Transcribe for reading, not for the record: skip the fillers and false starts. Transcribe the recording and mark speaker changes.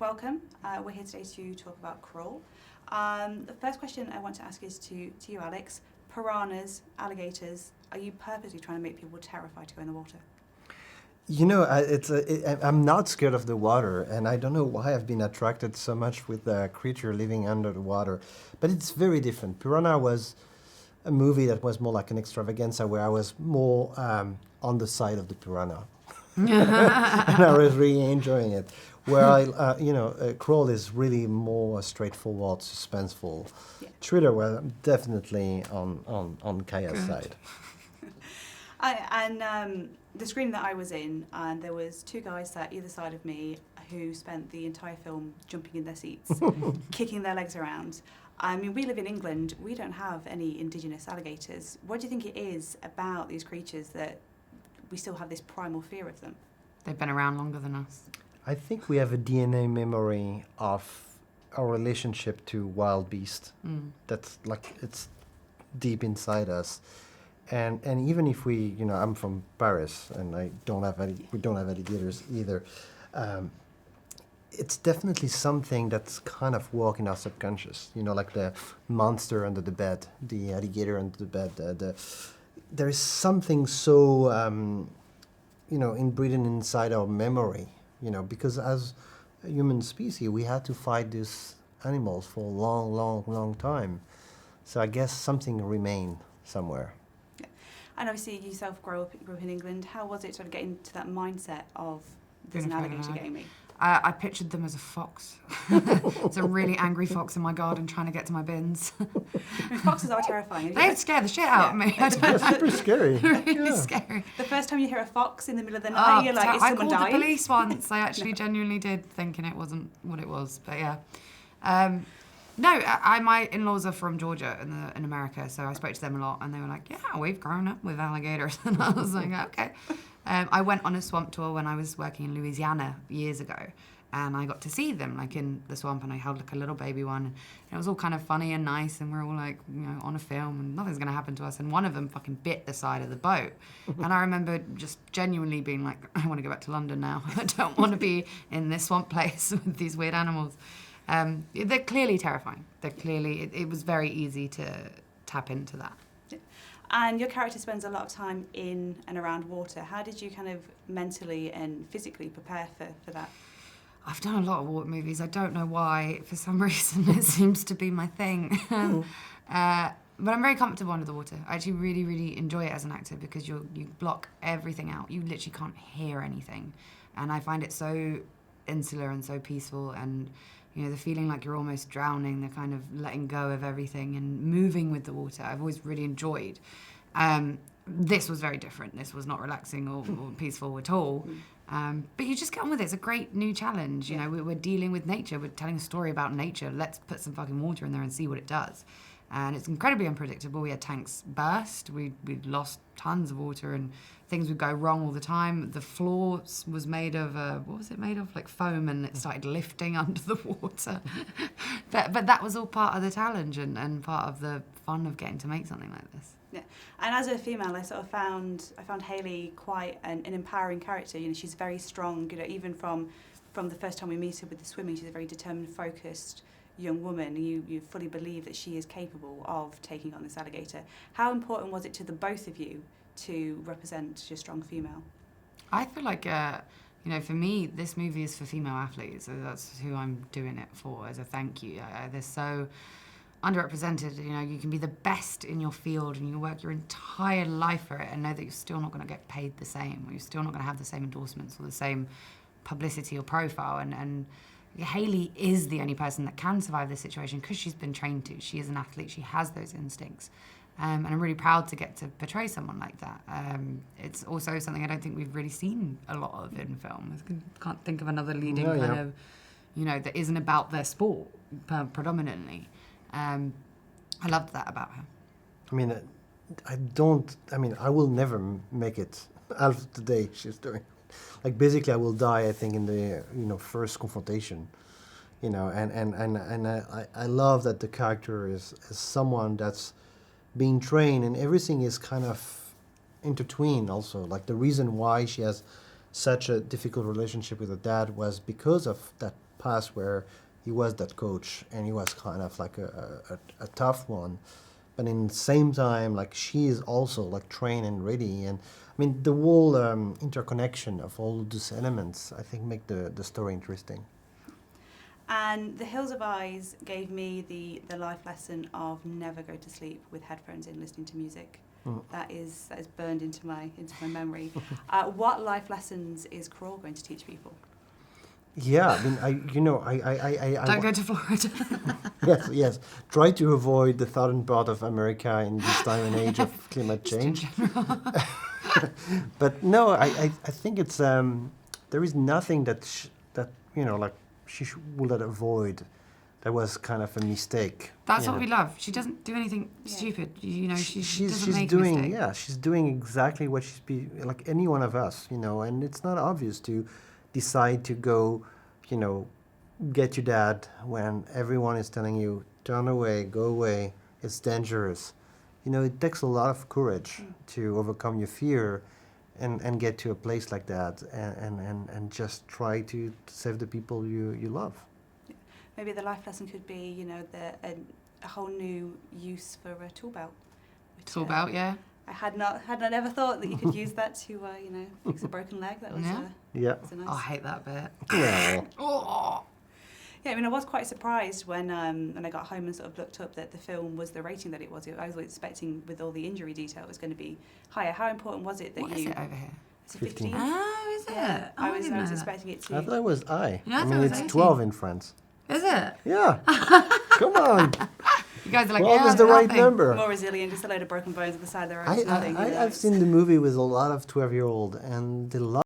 Speaker 1: welcome. We're here today to talk about Crawl. The first question I want to ask is to you, Alex. Piranhas, alligators, are you purposely trying to make people terrified to go in the water?
Speaker 2: You know, I'm not scared of the water, and I don't know why I've been attracted so much with the creature living under the water. But it's very different. Piranha was a movie that was more like an extravaganza, where I was more on the side of the piranha. And I was really enjoying it. Where Crawl is really more straightforward, suspenseful thriller, where I'm definitely on Kaya's side.
Speaker 1: The screening that I was in, there was two guys sat either side of me who spent the entire film jumping in their seats, kicking their legs around. I mean, we live in England. We don't have any indigenous alligators. What do you think it is about these creatures that we still have this primal fear of them?
Speaker 3: They've been around longer than us.
Speaker 2: I think we have a DNA memory of our relationship to wild beasts. That's like, it's deep inside us. And even if we, I'm from Paris and we don't have alligators either, it's definitely something that's kind of work in our subconscious, like the monster under the bed, the alligator under the bed. There is something so, inbreeding inside our memory, because as a human species, we had to fight these animals for a long, long, long time. So I guess something remained somewhere.
Speaker 1: And obviously you yourself grew up in England. How was it sort of getting to that mindset of there's an alligator getting me?
Speaker 3: I pictured them as a fox. It's a really angry fox in my garden trying to get to my bins.
Speaker 1: Foxes are terrifying.
Speaker 3: They'd scare the shit out of me.
Speaker 2: It's super scary.
Speaker 3: Really scary.
Speaker 1: The first time you hear a fox in the middle of the night, you're like, is someone dying?
Speaker 3: I called the police once. I actually genuinely did, thinking it wasn't what it was. But yeah. No, my in-laws are from Georgia in America, so I spoke to them a lot, and they were like, yeah, we've grown up with alligators. And I was like, okay. I went on a swamp tour when I was working in Louisiana years ago, and I got to see them, like, in the swamp, and I held, like, a little baby one. And it was all kind of funny and nice, and we're all, like, on a film, and nothing's going to happen to us. And one of them fucking bit the side of the boat. And I remember just genuinely being like, I want to go back to London now. I don't want to be in this swamp place with these weird animals. They're clearly terrifying. It was very easy to tap into that.
Speaker 1: And your character spends a lot of time in and around water. How did you kind of mentally and physically prepare for that?
Speaker 3: I've done a lot of water movies. I don't know why. For some reason, it seems to be my thing. But I'm very comfortable under the water. I actually really, really enjoy it as an actor because you block everything out. You literally can't hear anything. And I find it so insular and so peaceful, and the feeling like you're almost drowning, the kind of letting go of everything and moving with the water, I've always really enjoyed. This was very different. This was not relaxing or peaceful at all. But you just get on with it. It's a great new challenge. We're dealing with nature. We're telling a story about nature. Let's put some fucking water in there and see what it does. And it's incredibly unpredictable. We had tanks burst. We lost tons of water, and things would go wrong all the time. The floor was made of, what was it made of? Like foam, and it started lifting under the water. but that was all part of the challenge and part of the fun of getting to make something like this.
Speaker 1: Yeah, and as a female, I found Hayley quite an empowering character. She's very strong. Even from the first time we meet her with the swimming, she's a very determined, focused young woman. You fully believe that she is capable of taking on this alligator. How important was it to the both of you to represent your strong female?
Speaker 3: I feel like, for me, this movie is for female athletes, so that's who I'm doing it for as a thank you. They're so underrepresented. You can be the best in your field and you work your entire life for it and know that you're still not going to get paid the same, or you're still not going to have the same endorsements or the same publicity or profile. And Hayley is the only person that can survive this situation because she's been trained to. She is an athlete. She has those instincts. And I'm really proud to get to portray someone like that. It's also something I don't think we've really seen a lot of in film. I can't think of another leading that isn't about their sport predominantly. I loved that about her.
Speaker 2: I will never make it out of the day she's doing. Like, basically, I will die, I think, in the, first confrontation, and I love that the character is someone that's being trained, and everything is kind of intertwined also. Like, the reason why she has such a difficult relationship with her dad was because of that past where he was that coach and he was kind of like a tough one, but in the same time, like she is also like trained and ready. And I mean, the whole interconnection of all those elements, I think, make the story interesting.
Speaker 1: And The Hills of Eyes gave me the life lesson of never go to sleep with headphones in, listening to music. That is burned into my memory. What life lessons is Crawl going to teach people?
Speaker 2: Yeah, I mean, I
Speaker 3: Don't go to Florida.
Speaker 2: yes. Try to avoid the southern part of America in this time and age of climate change. But no, I think it's there is nothing that like she would avoid. That was kind of a mistake.
Speaker 3: That's what we love. She doesn't do anything stupid. You know, she doesn't
Speaker 2: she's
Speaker 3: make
Speaker 2: doing
Speaker 3: a mistake.
Speaker 2: yeah, she's doing exactly what like any one of us, and it's not obvious to decide to go, get your dad when everyone is telling you, turn away, go away, it's dangerous. It takes a lot of courage to overcome your fear and get to a place like that and just try to save the people you love.
Speaker 1: Maybe the life lesson could be, a whole new use for a tool belt.
Speaker 3: Tool belt, yeah.
Speaker 1: I had not ever thought that you could use that to, fix a broken leg. That was,
Speaker 2: Yeah.
Speaker 1: was a nice.
Speaker 3: Oh, I hate that bit.
Speaker 2: Well,
Speaker 3: Oh.
Speaker 1: Yeah, I mean, I was quite surprised when I got home and sort of looked up that the film was the rating that it was. I was expecting, with all the injury detail, it was going to be higher. How important was it that
Speaker 3: What
Speaker 1: you?
Speaker 3: is it over here?
Speaker 1: Is it
Speaker 2: 15.
Speaker 1: 15?
Speaker 3: Oh, is it?
Speaker 1: Yeah,
Speaker 3: Oh,
Speaker 1: I was
Speaker 3: didn't know that.
Speaker 1: expecting it to.
Speaker 2: I thought it was I.
Speaker 3: Yeah, I
Speaker 2: I
Speaker 3: thought
Speaker 2: mean,
Speaker 3: it was
Speaker 2: it's
Speaker 3: 18.
Speaker 2: 12 in France.
Speaker 3: Is it?
Speaker 2: Yeah. Come on.
Speaker 3: You guys are like,
Speaker 2: 12
Speaker 3: yeah,
Speaker 2: is the right
Speaker 3: nothing.
Speaker 2: number.
Speaker 1: More resilient, just a load of broken bones at the side of their
Speaker 2: I,
Speaker 1: road.
Speaker 2: I've seen the movie with a lot of 12-year-old, and they love